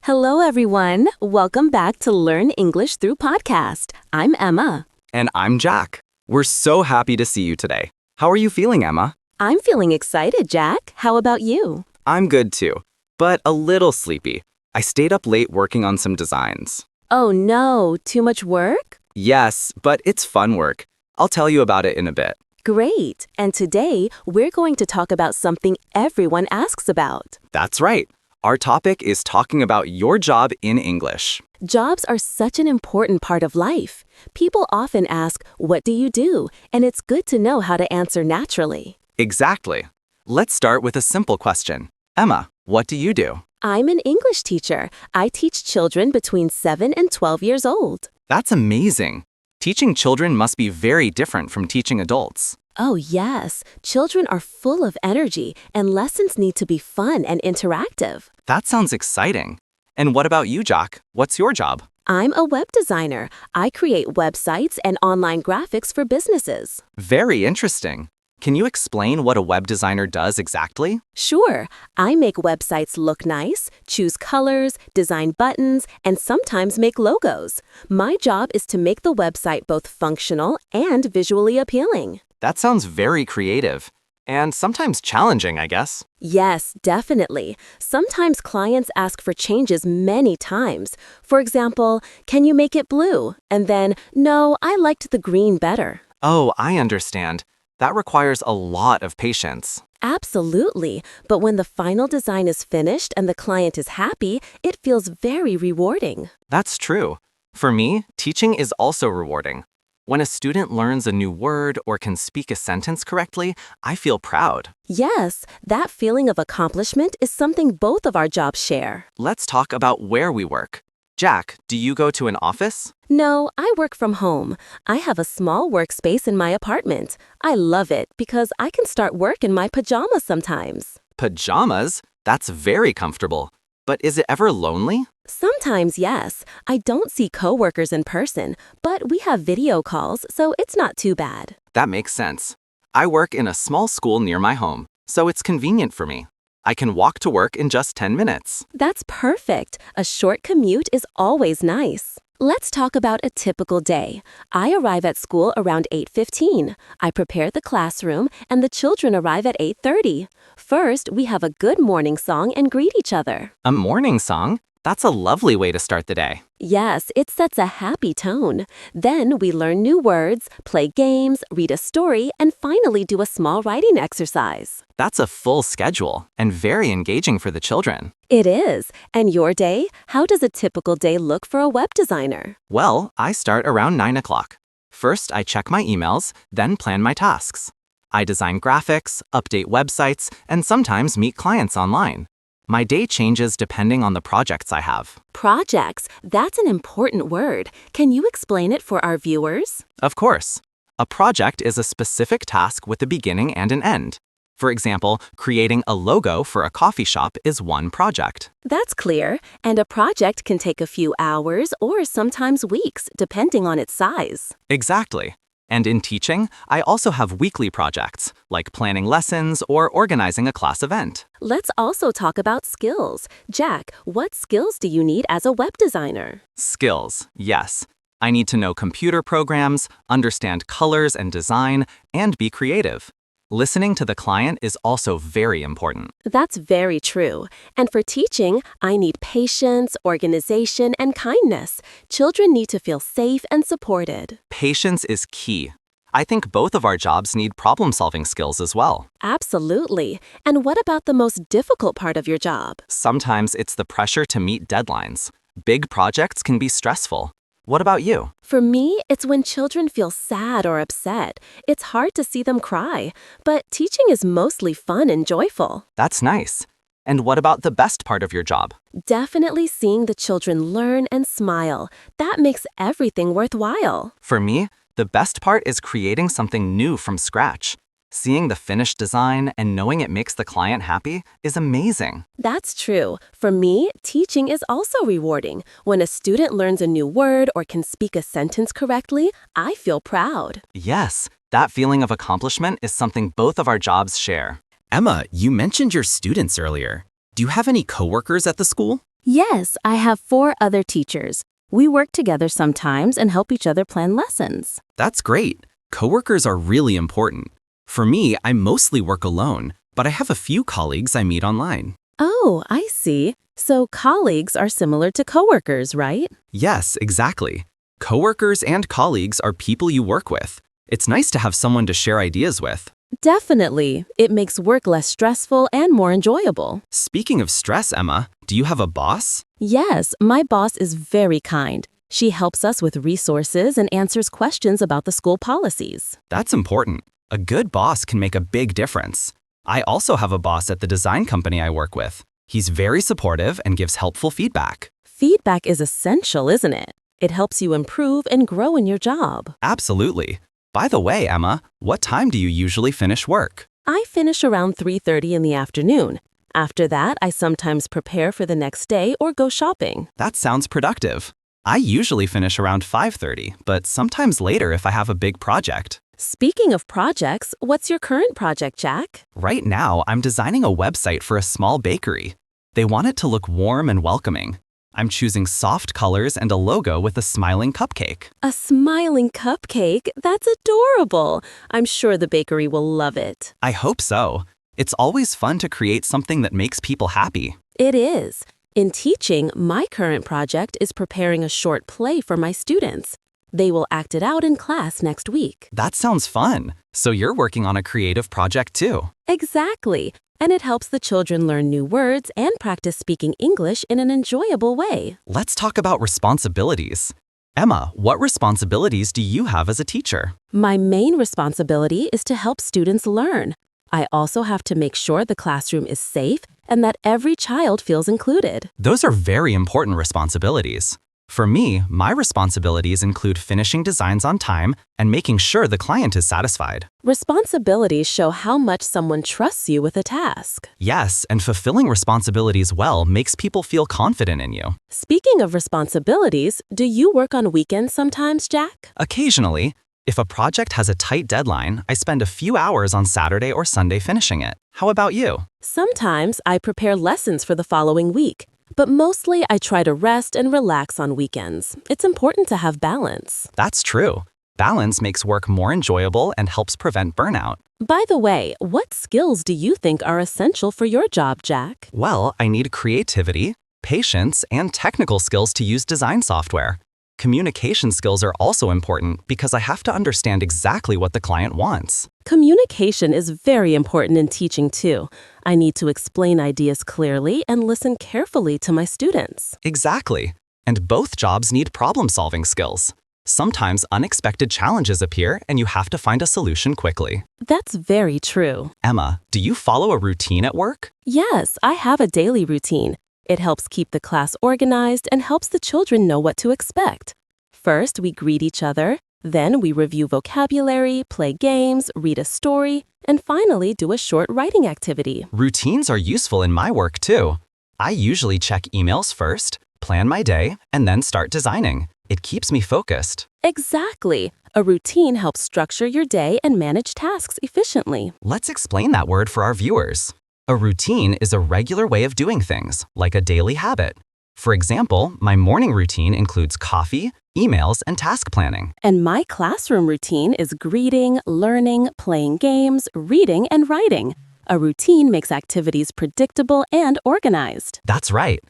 Hello, everyone. Welcome back to Learn English Through Podcast. I'm Emma. And I'm Jack. We're so happy to see you today. How are you feeling, Emma? I'm feeling excited, Jack. How about you? I'm good too, but a little sleepy. I stayed up late working on some designs. Oh no, too much work? Yes, but it's fun work. I'll tell you about it in a bit. Great. And today, we're going to talk about something everyone asks about. That's right. Our topic is talking about your job in English. Jobs are such an important part of life. People often ask, what do you do? And it's good to know how to answer naturally. Exactly. Let's start with a simple question. Emma, what do you do? I'm an English teacher. I teach children between 7 and 12 years old. That's amazing. Teaching children must be very different from teaching adults. Oh, yes. Children are full of energy, and lessons need to be fun and interactive. That sounds exciting. And what about you, Jack? What's your job? I'm a web designer. I create websites and online graphics for businesses. Very interesting. Can you explain what a web designer does exactly? Sure, I make websites look nice, choose colors, design buttons, and sometimes make logos. My job is to make the website both functional and visually appealing. That sounds very creative. And sometimes challenging, I guess. Yes, definitely. Sometimes clients ask for changes many times. For example, can you make it blue? And then, no, I liked the green better. Oh, I understand. That requires a lot of patience. Absolutely. But when the final design is finished and the client is happy, it feels very rewarding. That's true. For me, teaching is also rewarding. When a student learns a new word or can speak a sentence correctly, I feel proud. Yes, that feeling of accomplishment is something both of our jobs share. Let's talk about where we work. Jack, do you go to an office? No, I work from home. I have a small workspace in my apartment. I love it because I can start work in my pajamas sometimes. Pajamas? That's very comfortable. But is it ever lonely? Sometimes, yes. I don't see coworkers in person, but we have video calls, so it's not too bad. That makes sense. I work in a small school near my home, so it's convenient for me. I can walk to work in just 10 minutes. That's perfect. A short commute is always nice. Let's talk about a typical day. I arrive at school around 8:15. I prepare the classroom, and the children arrive at 8:30. First, we have a good morning song and greet each other. A morning song? That's a lovely way to start the day. Yes, it sets a happy tone. Then we learn new words, play games, read a story, and finally do a small writing exercise. That's a full schedule and very engaging for the children. It is. And your day? How does a typical day look for a web designer? Well, I start around 9 o'clock. First, I check my emails, then plan my tasks. I design graphics, update websites, and sometimes meet clients online. My day changes depending on the projects I have. Projects. That's an important word. Can you explain it for our viewers? Of course. A project is a specific task with a beginning and an end. For example, creating a logo for a coffee shop is one project. That's clear. And a project can take a few hours or sometimes weeks, depending on its size. Exactly. And in teaching, I also have weekly projects, like planning lessons or organizing a class event. Let's also talk about skills. Jack, what skills do you need as a web designer? Skills, yes. I need to know computer programs, understand colors and design, and be creative. Listening to the client is also very important. That's very true. And for teaching, I need patience, organization, and kindness. Children need to feel safe and supported. Patience is key. I think both of our jobs need problem-solving skills as well. Absolutely. And what about the most difficult part of your job? Sometimes it's the pressure to meet deadlines. Big projects can be stressful. What about you? For me, it's when children feel sad or upset. It's hard to see them cry, but teaching is mostly fun and joyful. That's nice. And what about the best part of your job? Definitely seeing the children learn and smile. That makes everything worthwhile. For me, the best part is creating something new from scratch. Seeing the finished design and knowing it makes the client happy is amazing. That's true. For me, teaching is also rewarding. When a student learns a new word or can speak a sentence correctly, I feel proud. Yes, that feeling of accomplishment is something both of our jobs share. Emma, you mentioned your students earlier. Do you have any coworkers at the school? Yes, I have 4 other teachers. We work together sometimes and help each other plan lessons. That's great. Coworkers are really important. For me, I mostly work alone, but I have a few colleagues I meet online. Oh, I see. So colleagues are similar to coworkers, right? Yes, exactly. Coworkers and colleagues are people you work with. It's nice to have someone to share ideas with. Definitely. It makes work less stressful and more enjoyable. Speaking of stress, Emma, do you have a boss? Yes, my boss is very kind. She helps us with resources and answers questions about the school policies. That's important. A good boss can make a big difference. I also have a boss at the design company I work with. He's very supportive and gives helpful feedback. Feedback is essential, isn't it? It helps you improve and grow in your job. Absolutely. By the way, Emma, what time do you usually finish work? I finish around 3:30 in the afternoon. After that, I sometimes prepare for the next day or go shopping. That sounds productive. I usually finish around 5:30, but sometimes later if I have a big project. Speaking of projects, what's your current project, Jack? Right now, I'm designing a website for a small bakery. They want it to look warm and welcoming. I'm choosing soft colors and a logo with a smiling cupcake. A smiling cupcake? That's adorable. I'm sure the bakery will love it. I hope so. It's always fun to create something that makes people happy. It is. In teaching, my current project is preparing a short play for my students. They will act it out in class next week. That sounds fun. So you're working on a creative project too. Exactly. And it helps the children learn new words and practice speaking English in an enjoyable way. Let's talk about responsibilities. Emma, what responsibilities do you have as a teacher? My main responsibility is to help students learn. I also have to make sure the classroom is safe and that every child feels included. Those are very important responsibilities. For me, my responsibilities include finishing designs on time and making sure the client is satisfied. Responsibilities show how much someone trusts you with a task. Yes, and fulfilling responsibilities well makes people feel confident in you. Speaking of responsibilities, do you work on weekends sometimes, Jack? Occasionally, if a project has a tight deadline, I spend a few hours on Saturday or Sunday finishing it. How about you? Sometimes I prepare lessons for the following week, but mostly I try to rest and relax on weekends. It's important to have balance. That's true. Balance makes work more enjoyable and helps prevent burnout. By the way, what skills do you think are essential for your job, Jack? Well, I need creativity, patience, and technical skills to use design software. Communication skills are also important because I have to understand exactly what the client wants. Communication is very important in teaching too. I need to explain ideas clearly and listen carefully to my students. Exactly. And both jobs need problem-solving skills. Sometimes unexpected challenges appear and you have to find a solution quickly. That's very true. Emma, do you follow a routine at work? Yes, I have a daily routine. It helps keep the class organized and helps the children know what to expect. First, we greet each other. Then we review vocabulary, play games, read a story, and finally do a short writing activity. Routines are useful in my work too. I usually check emails first, plan my day, and then start designing. It keeps me focused. Exactly. A routine helps structure your day and manage tasks efficiently. Let's explain that word for our viewers. A routine is a regular way of doing things, like a daily habit. For example, my morning routine includes coffee, emails, and task planning. And my classroom routine is greeting, learning, playing games, reading, and writing. A routine makes activities predictable and organized. That's right.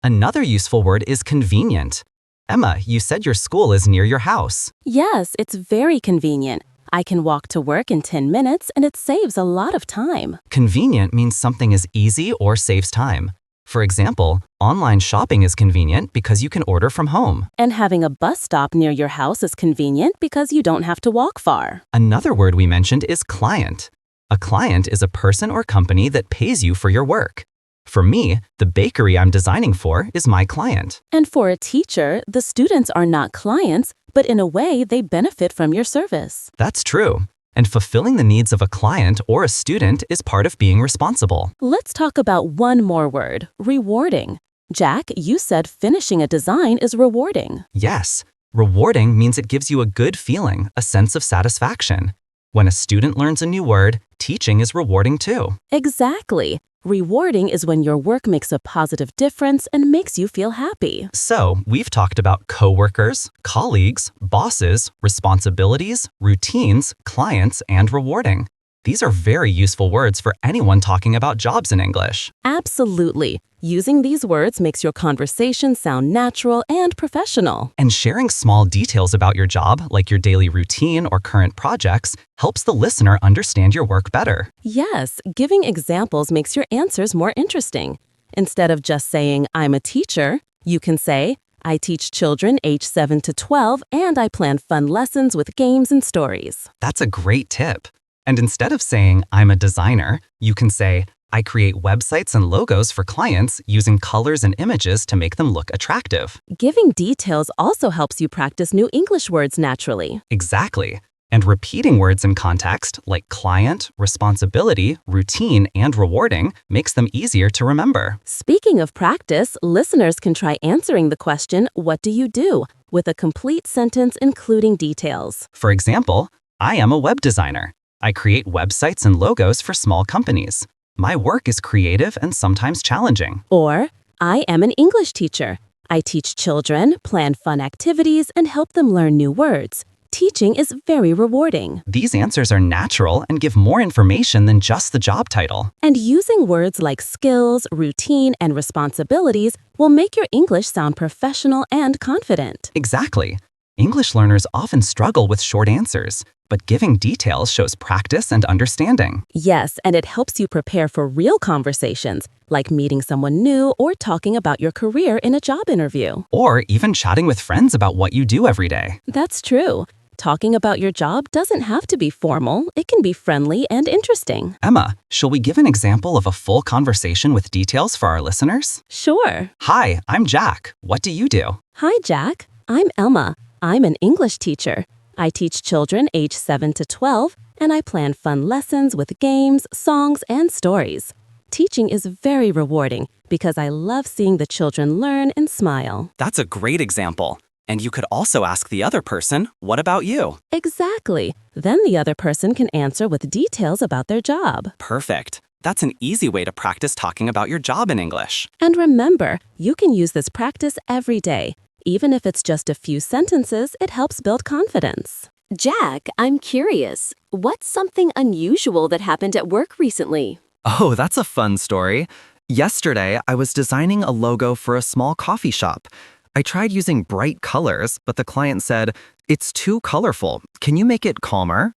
Another useful word is convenient. Emma, you said your school is near your house. Yes, it's very convenient. I can walk to work in 10 minutes and it saves a lot of time. Convenient means something is easy or saves time. For example, online shopping is convenient because you can order from home. And having a bus stop near your house is convenient because you don't have to walk far. Another word we mentioned is client. A client is a person or company that pays you for your work. For me, the bakery I'm designing for is my client. And for a teacher, the students are not clients, but in a way they benefit from your service. That's true. And fulfilling the needs of a client or a student is part of being responsible. Let's talk about one more word, rewarding. Jack, you said finishing a design is rewarding. Yes, rewarding means it gives you a good feeling, a sense of satisfaction. When a student learns a new word, teaching is rewarding too. Exactly. Rewarding is when your work makes a positive difference and makes you feel happy. So, we've talked about coworkers, colleagues, bosses, responsibilities, routines, clients, and rewarding. These are very useful words for anyone talking about jobs in English. Absolutely. Using these words makes your conversation sound natural and professional. And sharing small details about your job, like your daily routine or current projects, helps the listener understand your work better. Yes, giving examples makes your answers more interesting. Instead of just saying, I'm a teacher, you can say, I teach children age 7 to 12 and I plan fun lessons with games and stories. That's a great tip. And instead of saying, I'm a designer, you can say, I create websites and logos for clients using colors and images to make them look attractive. Giving details also helps you practice new English words naturally. Exactly. And repeating words in context, like client, responsibility, routine, and rewarding, makes them easier to remember. Speaking of practice, listeners can try answering the question, what do you do? With a complete sentence including details. For example, I am a web designer. I create websites and logos for small companies. My work is creative and sometimes challenging. Or, I am an English teacher. I teach children, plan fun activities, and help them learn new words. Teaching is very rewarding. These answers are natural and give more information than just the job title. And using words like skills, routine, and responsibilities will make your English sound professional and confident. Exactly. English learners often struggle with short answers, but giving details shows practice and understanding. Yes, and it helps you prepare for real conversations, like meeting someone new or talking about your career in a job interview. Or even chatting with friends about what you do every day. That's true. Talking about your job doesn't have to be formal. It can be friendly and interesting. Emma, shall we give an example of a full conversation with details for our listeners? Sure. Hi, I'm Jack. What do you do? Hi, Jack. I'm Emma. I'm an English teacher. I teach children age 7 to 12, and I plan fun lessons with games, songs, and stories. Teaching is very rewarding because I love seeing the children learn and smile. That's a great example. And you could also ask the other person, what about you? Exactly. Then the other person can answer with details about their job. Perfect. That's an easy way to practice talking about your job in English. And remember, you can use this practice every day. Even if it's just a few sentences, it helps build confidence. Jack, I'm curious. What's something unusual that happened at work recently? Oh, that's a fun story. Yesterday, I was designing a logo for a small coffee shop. I tried using bright colors, but the client said, it's too colorful. Can you make it calmer?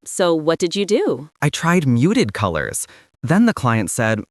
So what did you do? I tried muted colors. Then the client said,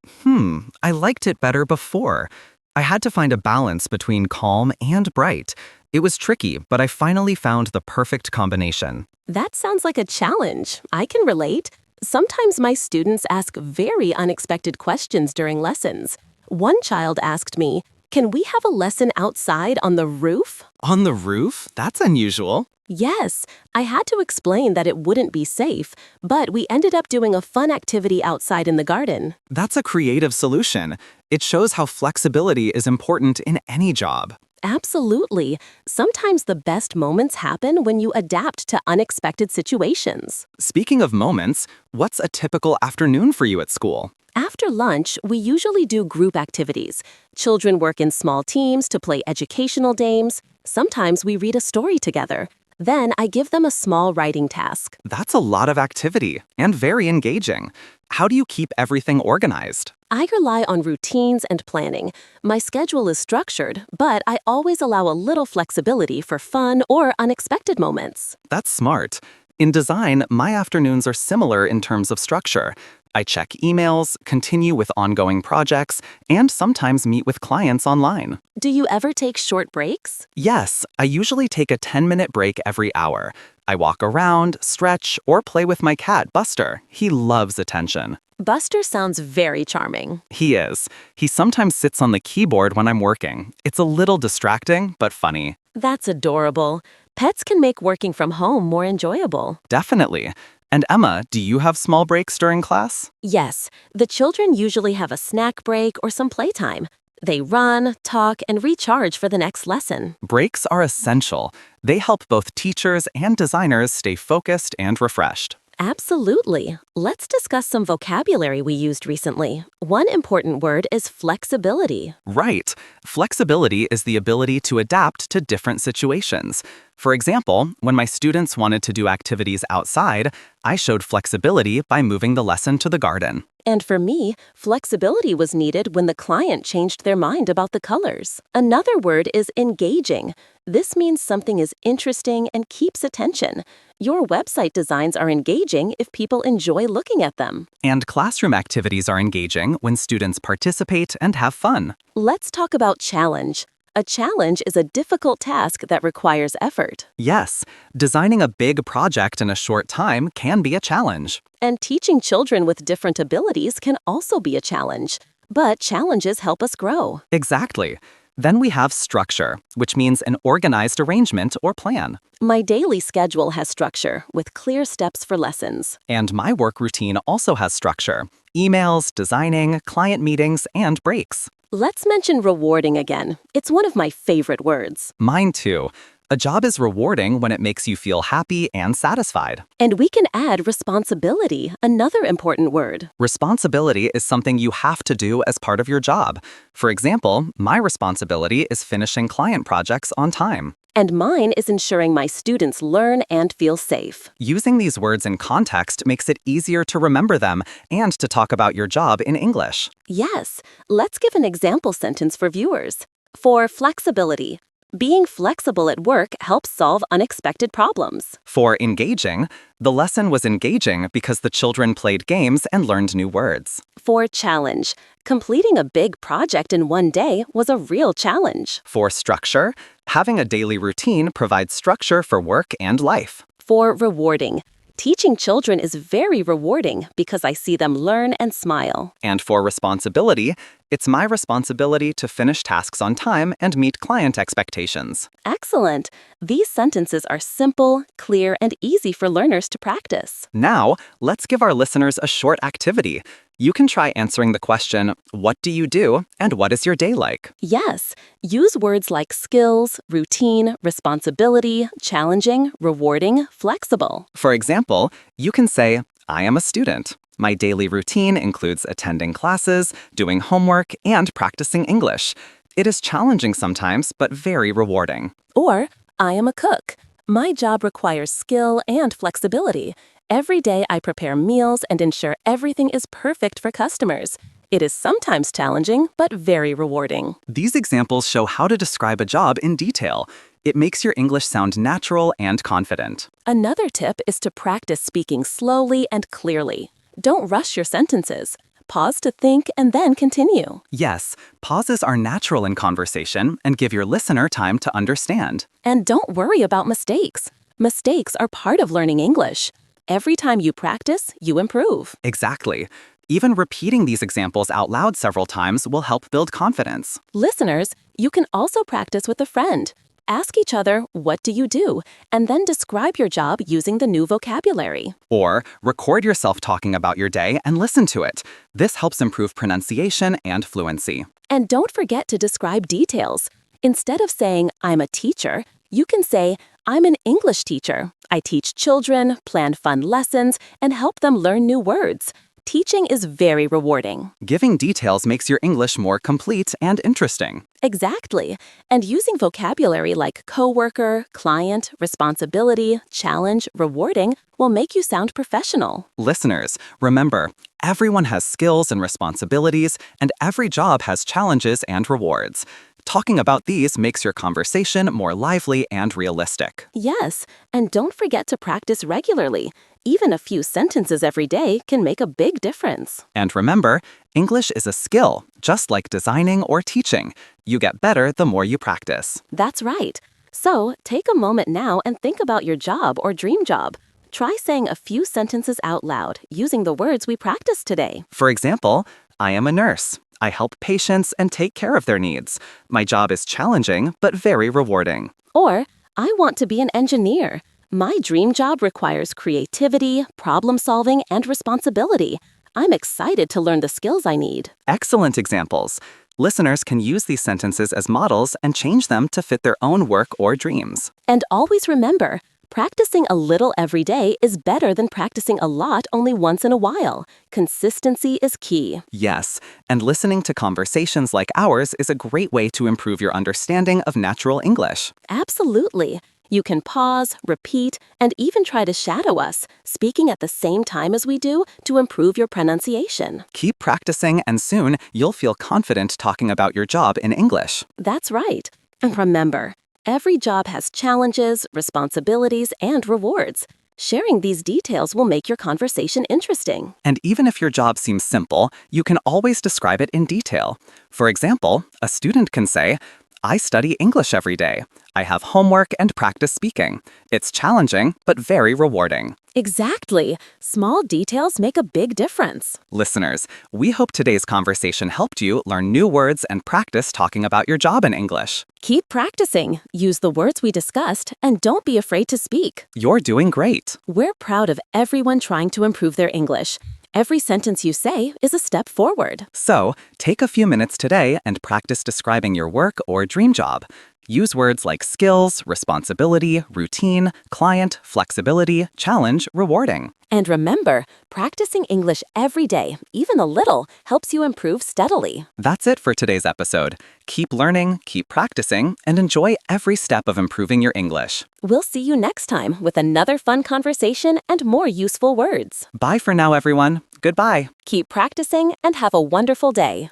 I liked it better before. I had to find a balance between calm and bright. It was tricky, but I finally found the perfect combination. That sounds like a challenge. I can relate. Sometimes my students ask very unexpected questions during lessons. One child asked me, can we have a lesson outside on the roof? On the roof? That's unusual. Yes, I had to explain that it wouldn't be safe, but we ended up doing a fun activity outside in the garden. That's a creative solution. It shows how flexibility is important in any job. Absolutely. Sometimes the best moments happen when you adapt to unexpected situations. Speaking of moments, what's a typical afternoon for you at school? After lunch, we usually do group activities. Children work in small teams to play educational games. Sometimes we read a story together. Then I give them a small writing task. That's a lot of activity and very engaging. How do you keep everything organized? I rely on routines and planning. My schedule is structured, but I always allow a little flexibility for fun or unexpected moments. That's smart. In design, my afternoons are similar in terms of structure. I check emails, continue with ongoing projects, and sometimes meet with clients online. Do you ever take short breaks? Yes, I usually take a 10-minute break every hour. I walk around, stretch, or play with my cat, Buster. He loves attention. Buster sounds very charming. He is. He sometimes sits on the keyboard when I'm working. It's a little distracting, but funny. That's adorable. Pets can make working from home more enjoyable. Definitely. And Emma, do you have small breaks during class? Yes, the children usually have a snack break or some playtime. They run, talk, and recharge for the next lesson. Breaks are essential. They help both teachers and designers stay focused and refreshed. Absolutely. Let's discuss some vocabulary we used recently. One important word is flexibility. Right. Flexibility is the ability to adapt to different situations. For example, when my students wanted to do activities outside, I showed flexibility by moving the lesson to the garden. And for me, flexibility was needed when the client changed their mind about the colors. Another word is engaging. This means something is interesting and keeps attention. Your website designs are engaging if people enjoy looking at them. And classroom activities are engaging when students participate and have fun. Let's talk about challenge. A challenge is a difficult task that requires effort. Yes, designing a big project in a short time can be a challenge. And teaching children with different abilities can also be a challenge. But challenges help us grow. Exactly. Then we have structure, which means an organized arrangement or plan. My daily schedule has structure, with clear steps for lessons. And my work routine also has structure: emails, designing, client meetings, and breaks. Let's mention rewarding again. It's one of my favorite words. Mine too. A job is rewarding when it makes you feel happy and satisfied. And we can add responsibility, another important word. Responsibility is something you have to do as part of your job. For example, my responsibility is finishing client projects on time. And mine is ensuring my students learn and feel safe. Using these words in context makes it easier to remember them and to talk about your job in English. Yes, let's give an example sentence for viewers. For flexibility, being flexible at work helps solve unexpected problems. For engaging, the lesson was engaging because the children played games and learned new words. For challenge, completing a big project in one day was a real challenge. For structure, having a daily routine provides structure for work and life. For rewarding, teaching children is very rewarding because I see them learn and smile. And for responsibility, it's my responsibility to finish tasks on time and meet client expectations. Excellent! These sentences are simple, clear, and easy for learners to practice. Now, let's give our listeners a short activity. You can try answering the question, "What do you do?" and "What is your day like?" Yes, use words like skills, routine, responsibility, challenging, rewarding, flexible. For example, you can say, "I am a student. My daily routine includes attending classes, doing homework, and practicing English. It is challenging sometimes, but very rewarding." Or, I am a cook. My job requires skill and flexibility. Every day I prepare meals and ensure everything is perfect for customers. It is sometimes challenging, but very rewarding. These examples show how to describe a job in detail. It makes your English sound natural and confident. Another tip is to practice speaking slowly and clearly. Don't rush your sentences. Pause to think and then continue. Yes, pauses are natural in conversation and give your listener time to understand. And don't worry about mistakes. Mistakes are part of learning English. Every time you practice, you improve. Exactly. Even repeating these examples out loud several times will help build confidence. Listeners, you can also practice with a friend. Ask each other, "What do you do?" and then describe your job using the new vocabulary. Or record yourself talking about your day and listen to it. This helps improve pronunciation and fluency. And don't forget to describe details. Instead of saying, "I'm a teacher," you can say, "I'm an English teacher. I teach children, plan fun lessons, and help them learn new words." Teaching is very rewarding. Giving details makes your English more complete and interesting. Exactly. And using vocabulary like coworker, client, responsibility, challenge, rewarding will make you sound professional. Listeners, remember, everyone has skills and responsibilities, and every job has challenges and rewards. Talking about these makes your conversation more lively and realistic. Yes, and don't forget to practice regularly. Even a few sentences every day can make a big difference. And remember, English is a skill, just like designing or teaching. You get better the more you practice. That's right. So, take a moment now and think about your job or dream job. Try saying a few sentences out loud using the words we practiced today. For example, I am a nurse. I help patients and take care of their needs. My job is challenging, but very rewarding. Or, I want to be an engineer. My dream job requires creativity, problem solving, and responsibility. I'm excited to learn the skills I need. Excellent examples. Listeners can use these sentences as models and change them to fit their own work or dreams. And always remember, Practicing a little every day is better than practicing a lot only once in a while. Consistency is key. Yes, and listening to conversations like ours is a great way to improve your understanding of natural English. Absolutely. You can pause, repeat, and even try to shadow us, speaking at the same time as we do to improve your pronunciation. Keep practicing, and soon you'll feel confident talking about your job in English. That's right. And remember, every job has challenges, responsibilities, and rewards. Sharing these details will make your conversation interesting. And even if your job seems simple, you can always describe it in detail. For example, a student can say, I study English every day. I have homework and practice speaking. It's challenging, but very rewarding. Exactly. Small details make a big difference. Listeners, we hope today's conversation helped you learn new words and practice talking about your job in English. Keep practicing. Use the words we discussed, and don't be afraid to speak. You're doing great. We're proud of everyone trying to improve their English. Every sentence you say is a step forward. So, take a few minutes today and practice describing your work or dream job. Use words like skills, responsibility, routine, client, flexibility, challenge, rewarding. And remember, practicing English every day, even a little, helps you improve steadily. That's it for today's episode. Keep learning, keep practicing, and enjoy every step of improving your English. We'll see you next time with another fun conversation and more useful words. Bye for now, everyone. Goodbye. Keep practicing and have a wonderful day.